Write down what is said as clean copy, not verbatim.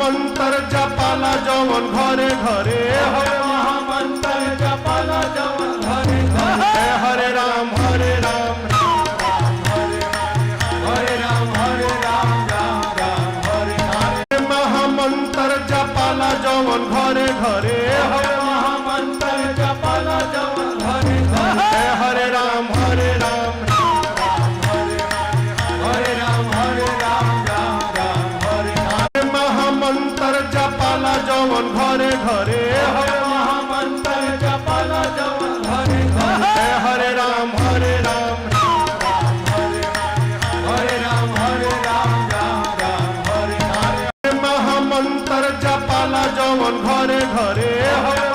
महामंत्र जपाला जवन घरे घरे हरे महामंत्र जपाला जवन घरे घरे हरे राम हरे राम हरे राम हरे राम राम राम हरे हरे महामंत्र जपाला जवन घरे घरे हरे महामंत्र जपाला जवन घरे घरे हरे राम हरे राम हरे राम हरे राम राम राम हरे हरे महामंत्र जपाला जवन घरे घरे हरे महामंत्र जपाला जवन घरे घरे हरे राम हरे राम हरे राम हरे राम राम राम हरे हरे महामंत्र जपाला जवन घरे घरे हरे